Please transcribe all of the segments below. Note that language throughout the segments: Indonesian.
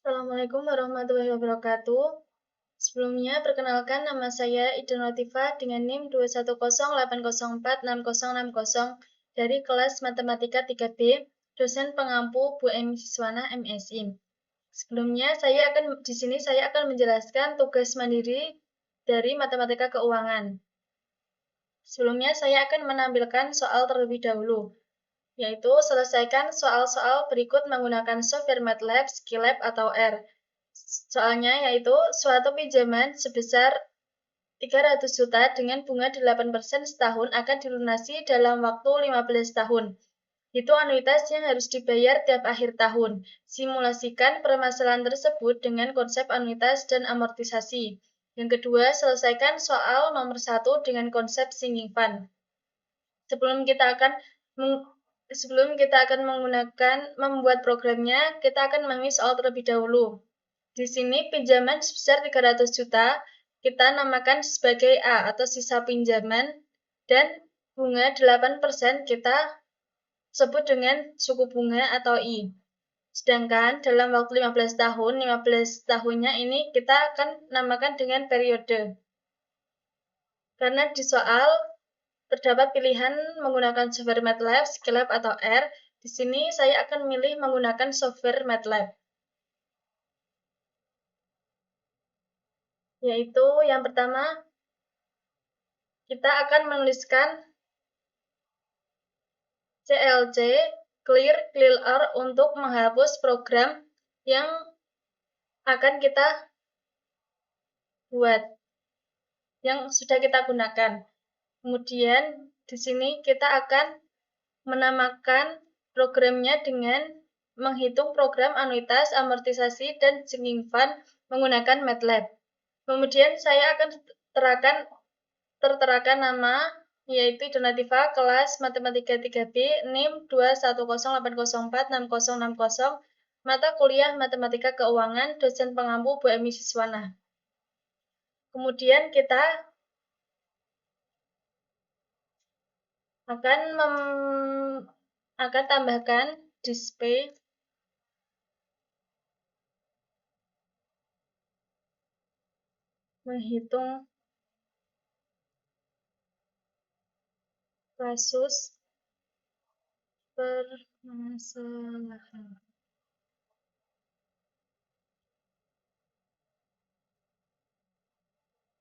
Assalamualaikum warahmatullahi wabarakatuh. Sebelumnya, perkenalkan nama saya Ida Notifa dengan NIM 21080460660 dari kelas Matematika 3B, dosen pengampu Bu Emi Siswana MSI. Sebelumnya, di sini saya akan menjelaskan tugas mandiri dari Matematika Keuangan. Sebelumnya, saya akan menampilkan soal terlebih dahulu, yaitu selesaikan soal-soal berikut menggunakan software MATLAB, Skillab, atau R. Soalnya yaitu suatu pinjaman sebesar 300 juta dengan bunga 8% setahun akan dilunasi dalam waktu 15 tahun. Itu anuitas yang harus dibayar tiap akhir tahun. Simulasikan permasalahan tersebut dengan konsep anuitas dan amortisasi. Yang kedua, selesaikan soal nomor 1 dengan konsep sinking fund. Sebelum kita akan membuat programnya, kita akan memahami soal terlebih dahulu. Di sini pinjaman sebesar 300 juta kita namakan sebagai A atau sisa pinjaman, dan bunga 8% kita sebut dengan suku bunga atau I. Sedangkan dalam waktu 15 tahunnya ini kita akan namakan dengan periode. Karena di soal terdapat pilihan menggunakan software MATLAB, Skillab, atau R. Di sini saya akan memilih menggunakan software MATLAB. Yaitu yang pertama, kita akan menuliskan CLC, clear untuk menghapus program yang akan kita buat, yang sudah kita gunakan. Kemudian di sini kita akan menamakan programnya dengan menghitung program anuitas, amortisasi, dan sinking fund menggunakan MATLAB. Kemudian saya akan terterakan nama, yaitu Ida Notifa, kelas Matematika 3B, NIM 21080466060, mata kuliah Matematika Keuangan, dosen pengampu Bu Emi Siswana. Kemudian kita akan tambahkan display menghitung kasus permasalahan.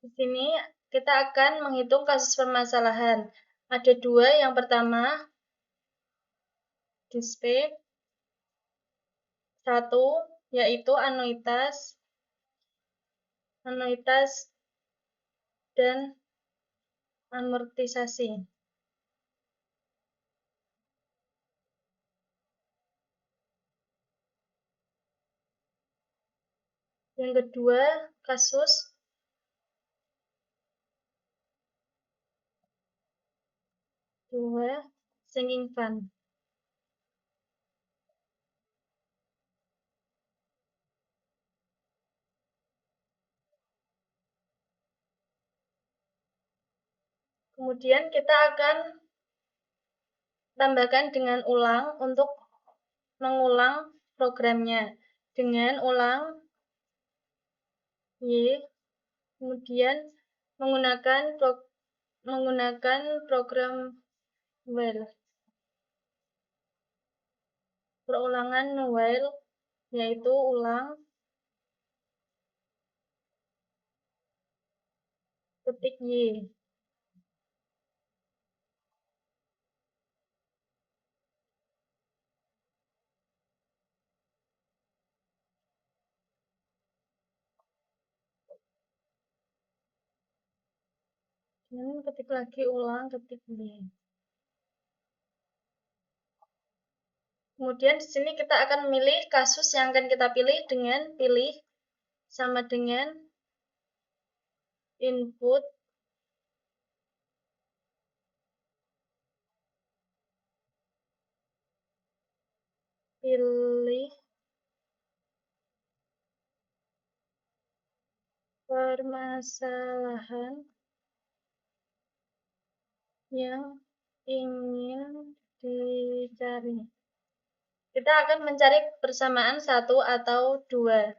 Di sini kita akan menghitung kasus permasalahan. Ada dua, yang pertama display, satu yaitu anuitas dan amortisasi. Yang kedua, kasus sinking fund. Kemudian kita akan tambahkan dengan ulang untuk mengulang programnya dengan ulang Y, kemudian menggunakan program while. Perulangan while yaitu ulang ketik Y. Dan ketik lagi ulang ketik Y. Kemudian di sini kita akan memilih kasus yang akan kita pilih dengan pilih sama dengan input pilih permasalahan yang ingin dicari. Kita akan mencari persamaan 1 atau 2.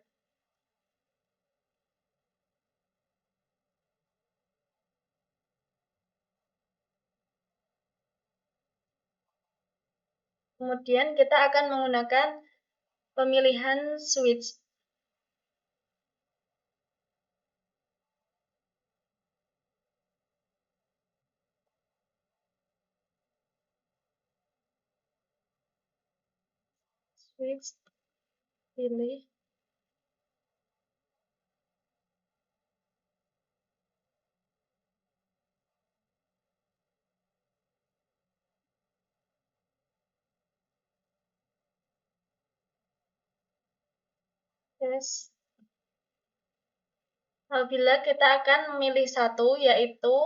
Kemudian kita akan menggunakan pemilihan switch. Switch, pilih. Tes. Apabila kita akan memilih satu, yaitu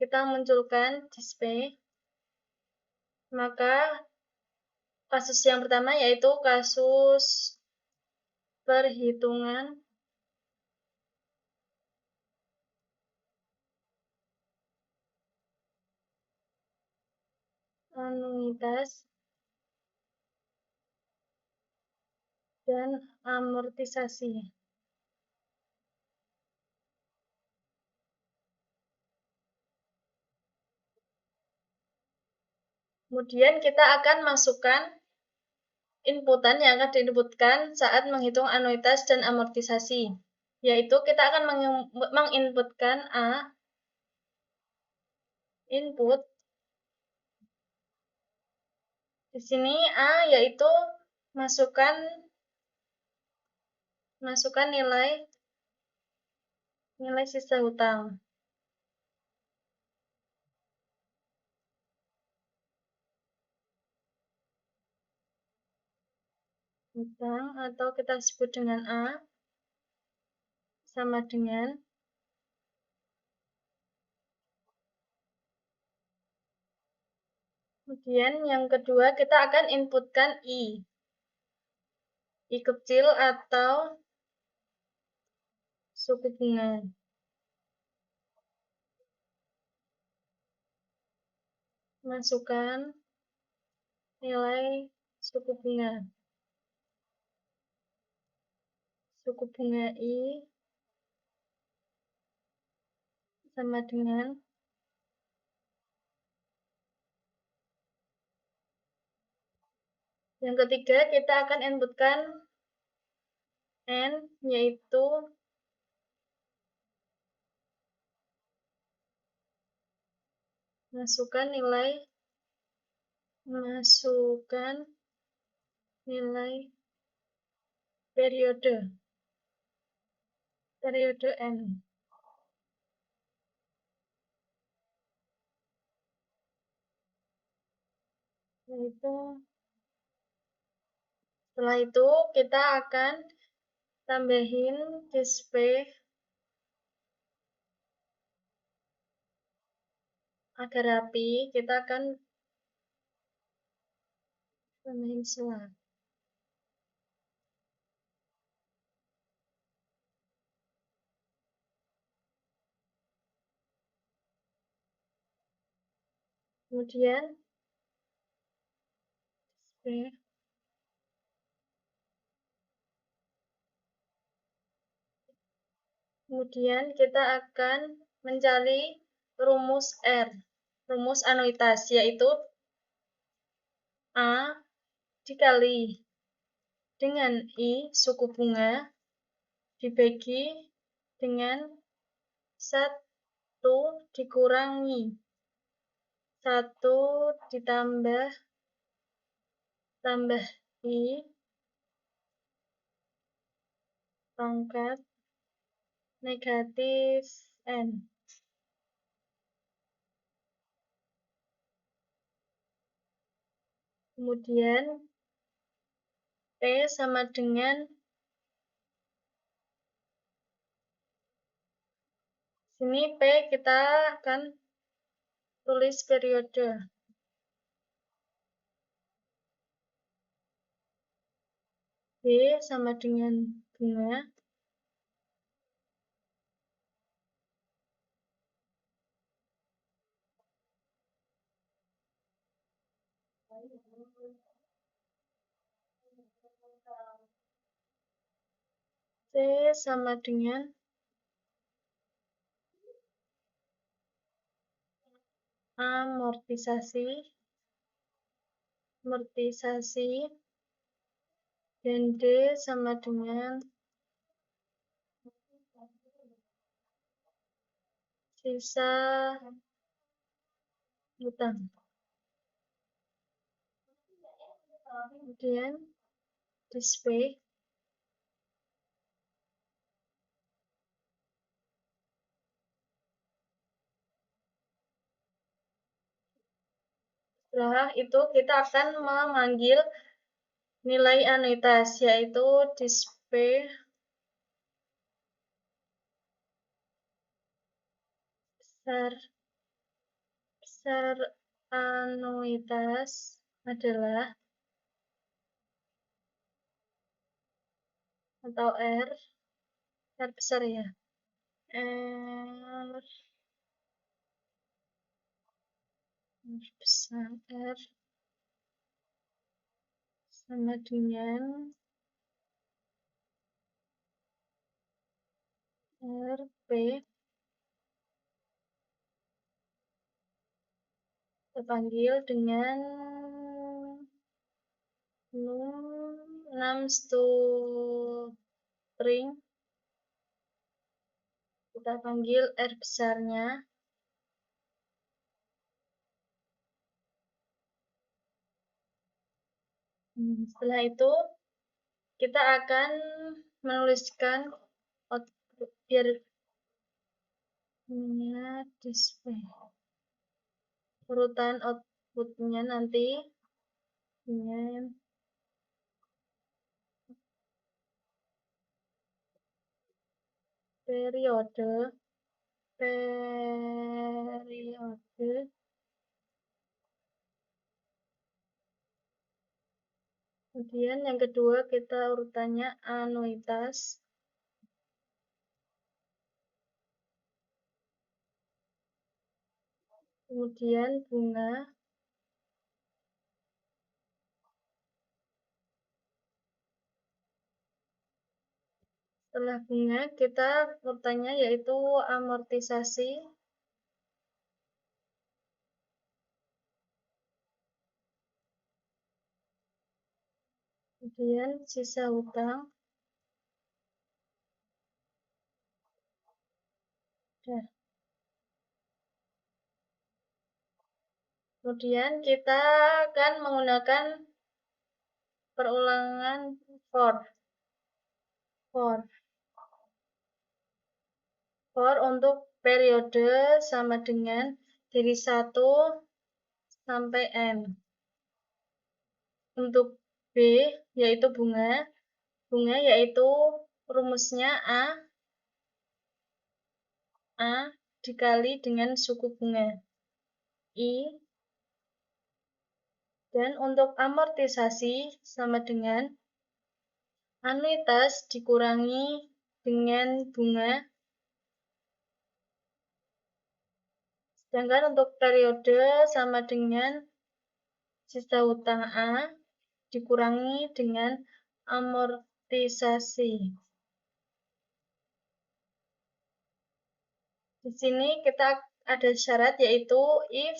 kita munculkan display, maka kasus yang pertama yaitu kasus perhitungan anuitas dan amortisasi. Kemudian kita akan masukkan inputan yang akan diinputkan saat menghitung anuitas dan amortisasi. Yaitu kita akan menginputkan A, input. Di sini A yaitu masukkan nilai sisa hutang. Hutang atau kita sebut dengan A sama dengan kemudian yang kedua kita akan inputkan I kecil atau suku bunga. Masukkan nilai suku bunga. Suku bunga I sama dengan yang ketiga kita akan inputkan N yaitu masukkan nilai periode N. Yaitu setelah itu kita akan tambahin display agar rapi, kita akan tambahin selang. Kemudian display. Kemudian kita akan mencari rumus R, rumus anuitas, yaitu A dikali dengan I suku bunga dibagi dengan 1 dikurangi 1 ditambah I pangkat negatif N. Kemudian P sama dengan sini P kita akan tulis periode. B sama dengan bunga. sama dengan amortisasi dan D sama dengan sisa hutang. Kemudian display setelah itu kita akan memanggil nilai anuitas, yaitu display besar anuitas adalah atau R besar ya, R besar R sama dengan RP kita panggil dengan 6 string, kita panggil R besarnya setelah itu kita akan menuliskan output biar display urutan outputnya nanti dengan periode kemudian yang kedua kita urutannya anuitas, kemudian bunga, setelah bunga kita urutannya yaitu amortisasi, kemudian sisa hutang, kemudian kita akan menggunakan perulangan for untuk periode sama dengan dari 1 sampai N. Untuk B yaitu bunga yaitu rumusnya A dikali dengan suku bunga I, dan untuk amortisasi sama dengan anuitas dikurangi dengan bunga, sedangkan untuk periode sama dengan sisa hutang A dikurangi dengan amortisasi. Di sini kita ada syarat yaitu if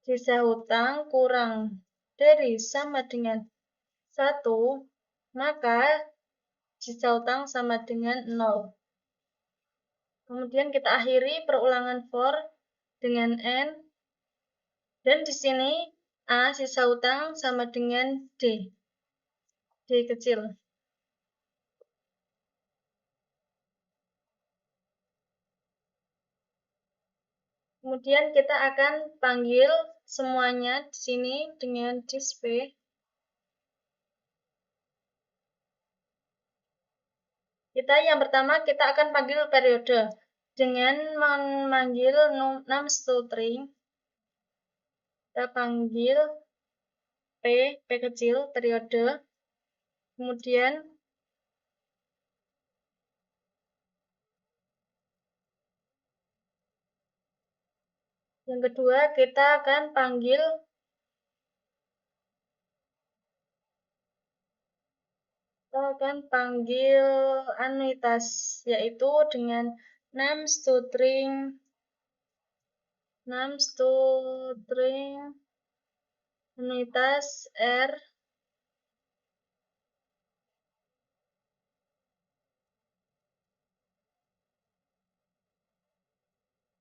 sisa hutang kurang dari sama dengan 1, maka sisa hutang sama dengan 0. Kemudian kita akhiri perulangan for dengan N, dan di sini A sisa hutang sama dengan D kecil. Kemudian kita akan panggil semuanya di sini dengan display. Yang pertama kita akan panggil periode dengan memanggil 6 string. Kita panggil P kecil periode. Kemudian yang kedua kita akan panggil akan panggil anuitas, yaitu dengan names to string anuitas R.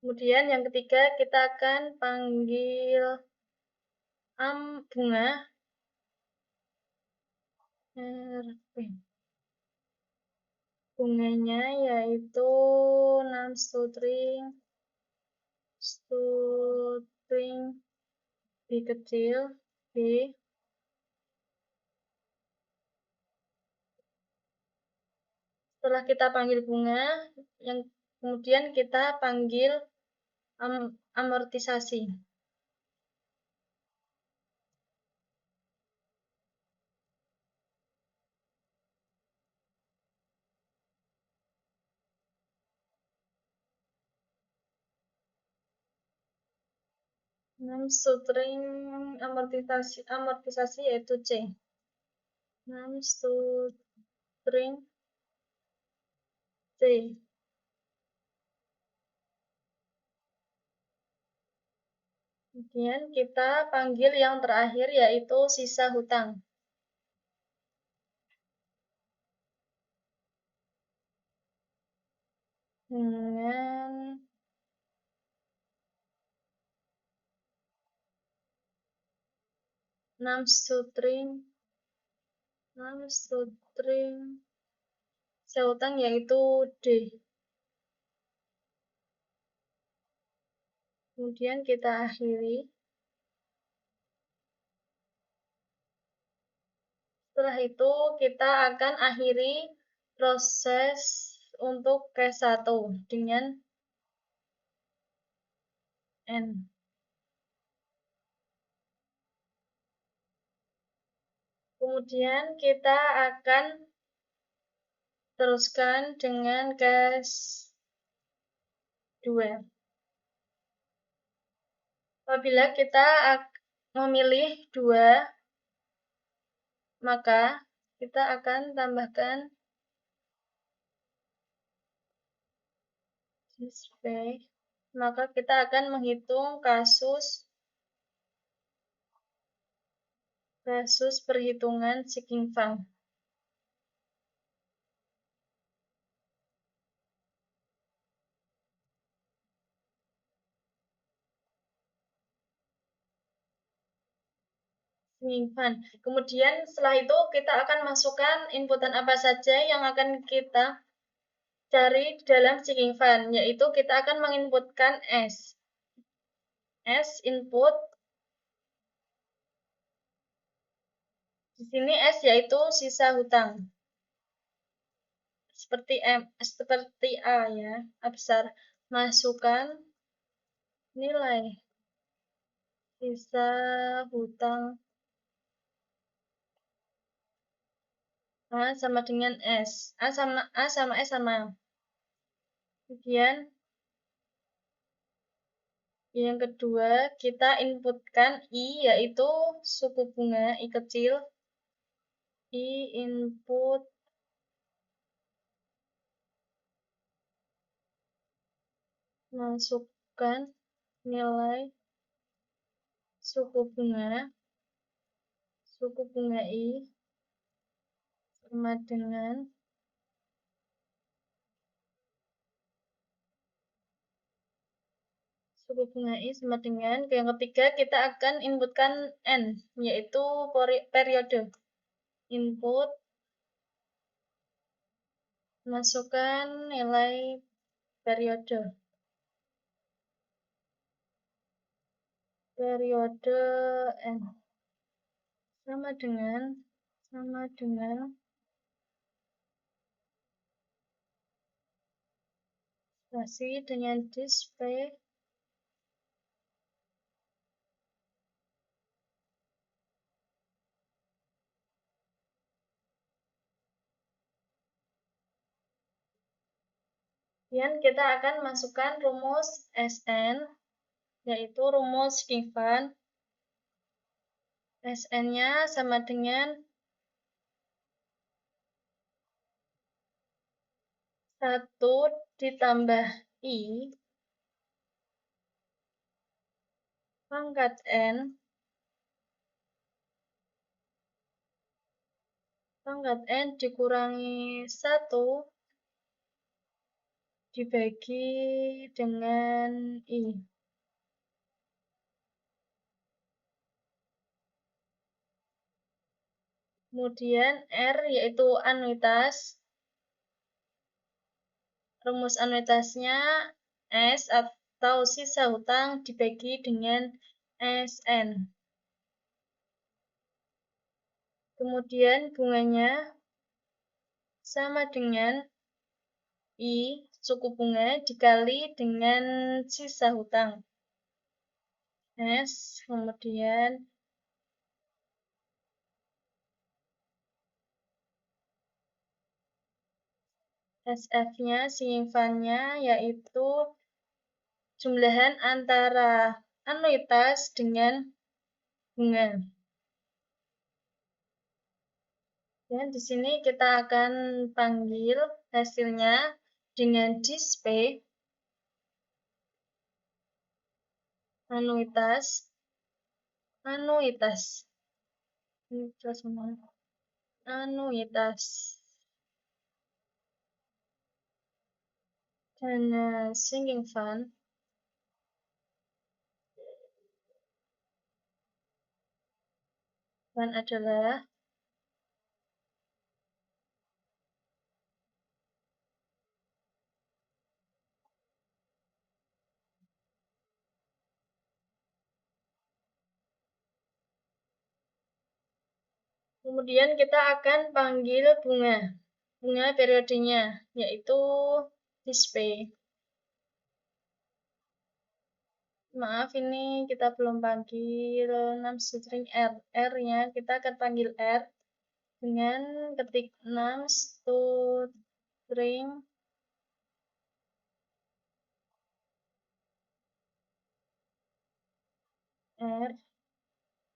Kemudian yang ketiga kita akan panggil bunga RP. Bunganya yaitu names to string B kecil B. Setelah kita panggil bunga, yang kemudian kita panggil amortisasi. Names to string amortisasi yaitu C. Names to string C. Kemudian kita panggil yang terakhir yaitu sisa hutang. Dengan names to string sisa hutang yaitu D. Kemudian kita akhiri. Setelah itu kita akan akhiri proses untuk case 1 dengan N. Kemudian kita akan teruskan dengan case 2. Apabila kita memilih 2, maka kita akan tambahkan display. Maka kita akan menghitung kasus perhitungan seeking fund. Kemudian setelah itu kita akan masukkan inputan apa saja yang akan kita cari di dalam seeking fund, yaitu kita akan menginputkan S input. Di sini S yaitu sisa hutang. Seperti A ya, A besar. Masukkan nilai sisa hutang A sama dengan S. A sama S sama. Kemudian yang kedua kita inputkan I yaitu suku bunga I kecil. I input masukkan nilai suku bunga I sama dengan yang ketiga kita akan inputkan N yaitu periode. Input masukkan nilai periode N sama dengan dengan display kemudian kita akan masukkan rumus SN yaitu rumus seeking fund. SN-nya sama dengan 1 ditambah I pangkat N dikurangi 1 dibagi dengan I. Kemudian R yaitu anuitas. Rumus anuitasnya S atau sisa hutang dibagi dengan SN. Kemudian bunganya sama dengan I suku bunga dikali dengan sisa hutang. S, kemudian SF-nya, simpannya yaitu jumlahan antara anuitas dengan bunga. Dan di sini kita akan panggil hasilnya dengan dispe anuitas. Dana sinking fund adalah kemudian kita akan panggil bunga periodenya yaitu dispe. Maaf, ini kita belum panggil num string R. R-nya kita akan panggil R dengan ketik num string R.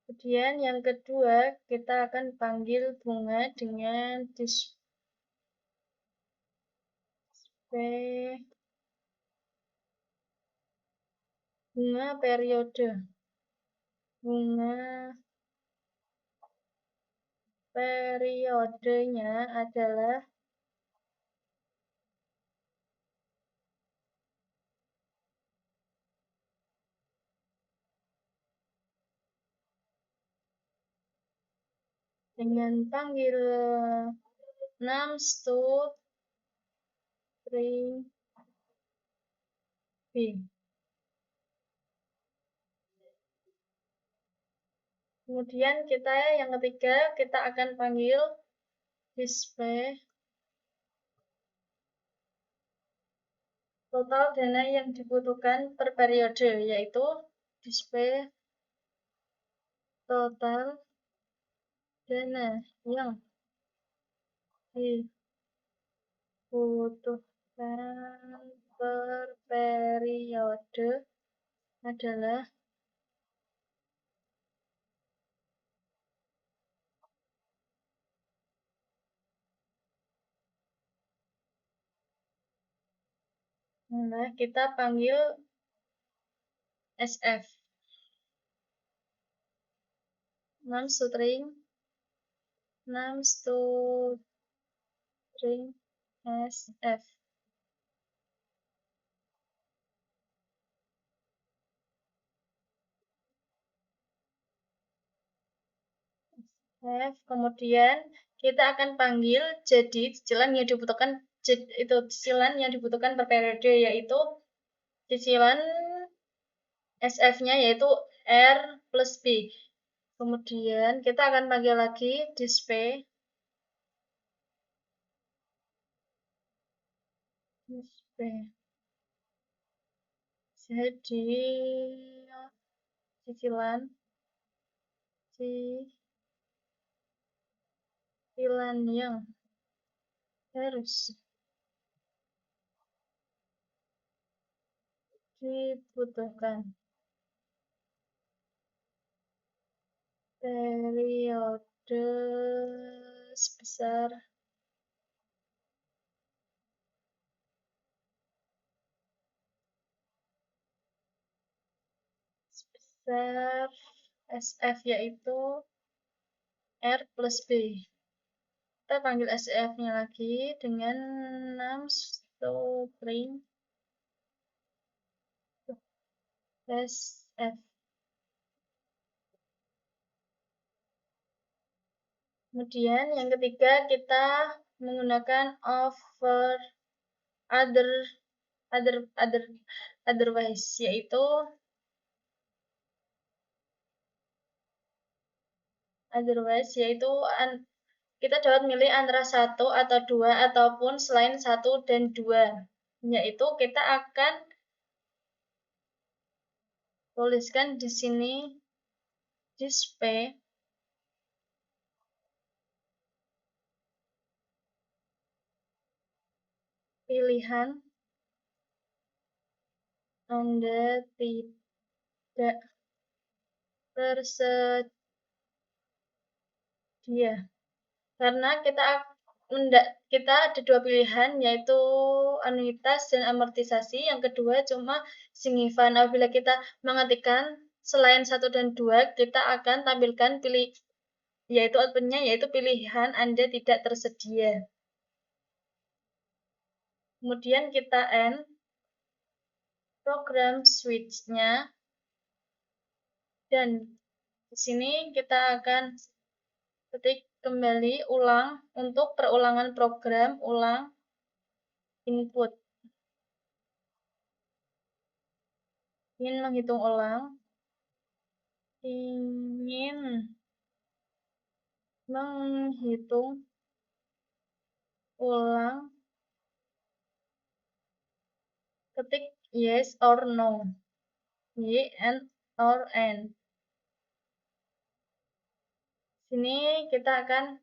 Kemudian yang kedua kita akan panggil bunga dengan dispe bunga periode. Bunga periodenya adalah dengan panggil num string B. Kemudian yang ketiga kita akan panggil dispe total dana yang dibutuhkan per periode, yaitu dispe total dana yang dibutuhkan per periode adalah kita panggil SF. Num string SF. Kemudian kita akan panggil jadi cicilan yang dibutuhkan per periode, yaitu cicilan SF-nya yaitu R plus B. Kemudian kita akan panggil lagi dispe jadi cicilan yang harus dibutuhkan periode sebesar besar SF yaitu R plus B. Kita panggil SF-nya lagi dengan num string SF. Kemudian yang ketiga kita menggunakan over otherwise yaitu kita dapat milih antara 1 atau 2 ataupun selain 1 dan 2. Yaitu kita akan tuliskan di sini display pilihan Anda tidak tersedia. Karena kita ada dua pilihan yaitu anuitas dan amortisasi. Yang kedua cuma signifan. Apabila kita mengetikkan selain 1 dan 2, kita akan tampilkan yaitu outputnya yaitu pilihan Anda tidak tersedia. Kemudian kita end program switch-nya dan di sini kita akan ketik kembali ulang untuk perulangan program ulang input. Ingin menghitung ulang ketik yes or no, y and or n. Sini kita akan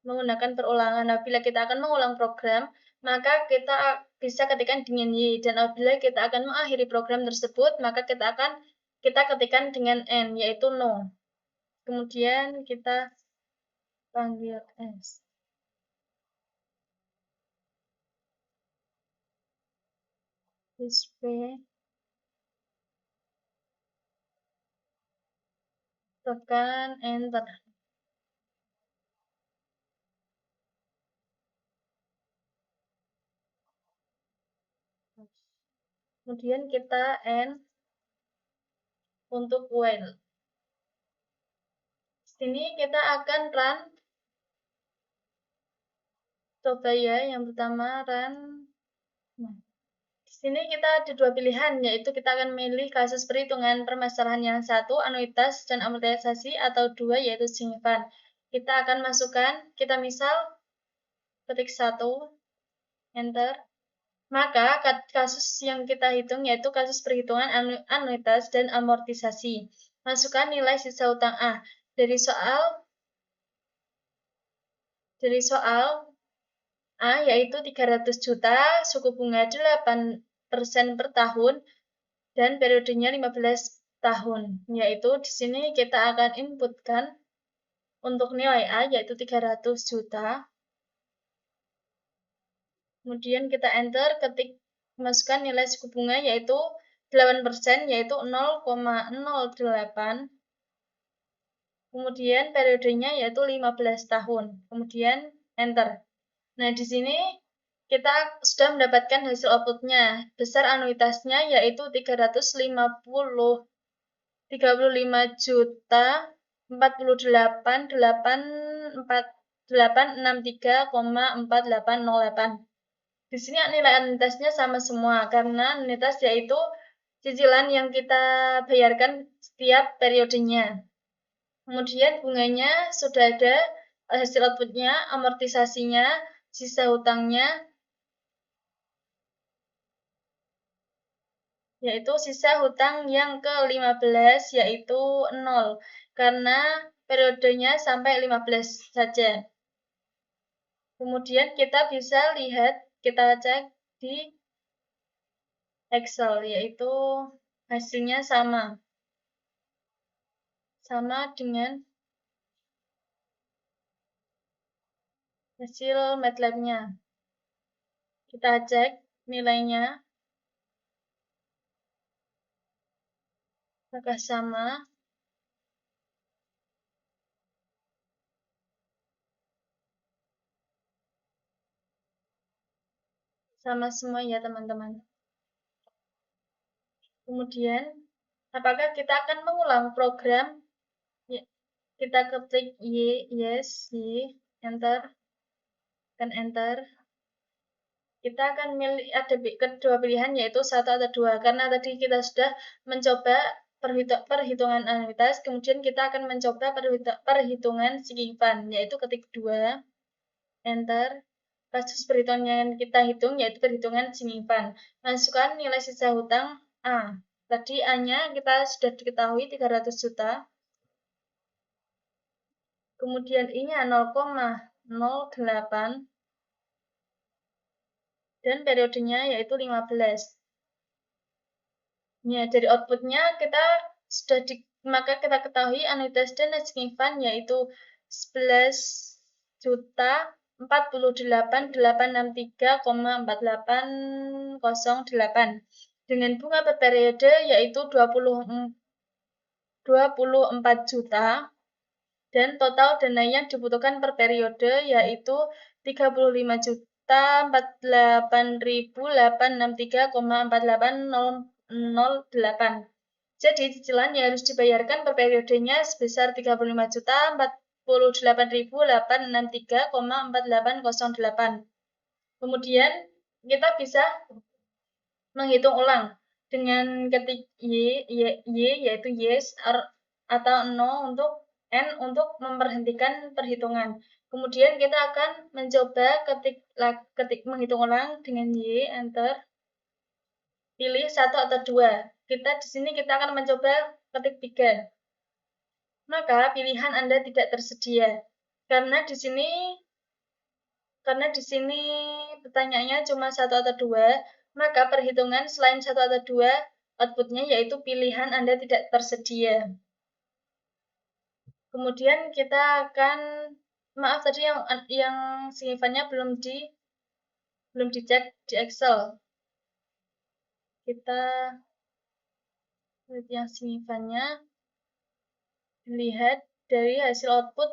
menggunakan perulangan. Apabila kita akan mengulang program, maka kita bisa ketikkan dengan y, dan apabila kita akan mengakhiri program tersebut, maka kita ketikkan dengan n, yaitu no. Kemudian kita panggil s. Display tekan enter. Kemudian kita end untuk while. Sini kita akan run. Coba ya, yang pertama run. Nah, di sini kita ada dua pilihan, yaitu kita akan memilih kasus perhitungan permasalahan yang satu, anuitas dan amortisasi, atau dua, yaitu signifan. Kita akan masukkan, kita misal ketik 1, enter. Maka kasus yang kita hitung yaitu kasus perhitungan anuitas dan amortisasi. Masukkan nilai sisa utang A. Dari soal A yaitu 300 juta, suku bunga 8% per tahun, dan periodenya 15 tahun. Yaitu di sini kita akan inputkan untuk nilai A yaitu 300 juta. Kemudian kita enter, ketik masukkan nilai suku bunga yaitu 8%, yaitu 0,08. Kemudian periodenya yaitu 15 tahun. Kemudian enter. Nah, di sini kita sudah mendapatkan hasil outputnya. Besar anuitasnya yaitu 35 juta 48.863,4808. Di sini nilai anuitasnya sama semua karena anuitas yaitu cicilan yang kita bayarkan setiap periodenya. Kemudian bunganya sudah ada, hasil outputnya, amortisasinya, sisa hutangnya, yaitu sisa hutang yang ke-15 yaitu 0 karena periodenya sampai 15 saja. Kemudian kita bisa lihat, kita cek di Excel yaitu hasilnya sama dengan hasil MATLAB-nya. Kita cek nilainya. Apakah sama? Sama semua ya teman-teman. Kemudian, apakah kita akan mengulang program? Ya, kita ketik yes, enter, dan enter. Kita akan milih ada kedua pilihan yaitu satu atau dua. Karena tadi kita sudah mencoba perhitungan anuitas, kemudian kita akan mencoba perhitungan signifikan, yaitu ketik 2, enter. Kasus perhitungan yang kita hitung yaitu perhitungan signifikan. Masukkan nilai sisa hutang A. Tadi A-nya kita sudah diketahui 300 juta. Kemudian I-nya 0,08 dan periodenya yaitu 15. Ya, dari outputnya kita sudah maka kita ketahui anuitas dana signifikan yaitu 11 juta 48.863,4808 dengan bunga per periode yaitu 24 juta dan total dana yang dibutuhkan per periode yaitu 35 juta 48.863,4808. Jadi cicilan yang harus dibayarkan per periodenya sebesar 35 juta 48.863,4808. Kemudian kita bisa menghitung ulang dengan ketik y yaitu yes atau no untuk n untuk memberhentikan perhitungan. Kemudian kita akan mencoba ketik menghitung ulang dengan y, enter. Pilih satu atau dua. Di sini kita akan mencoba ketik 3. Maka pilihan Anda tidak tersedia. Karena di sini pertanyaannya cuma satu atau dua, maka perhitungan selain satu atau dua, outputnya yaitu pilihan Anda tidak tersedia. Kemudian kita akan, maaf tadi yang signifikannya belum dicek di Excel. Kita lihat yang signifikannya, dilihat dari hasil output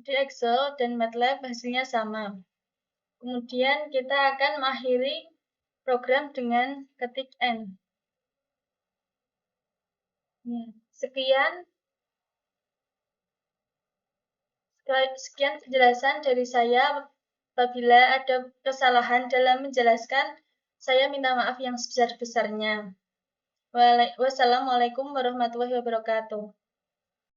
di Excel dan MATLAB hasilnya sama. Kemudian kita akan mengakhiri program dengan ketik N. Sekian penjelasan dari saya. Apabila ada kesalahan dalam menjelaskan, saya minta maaf yang sebesar-besarnya. Wassalamualaikum warahmatullahi wabarakatuh.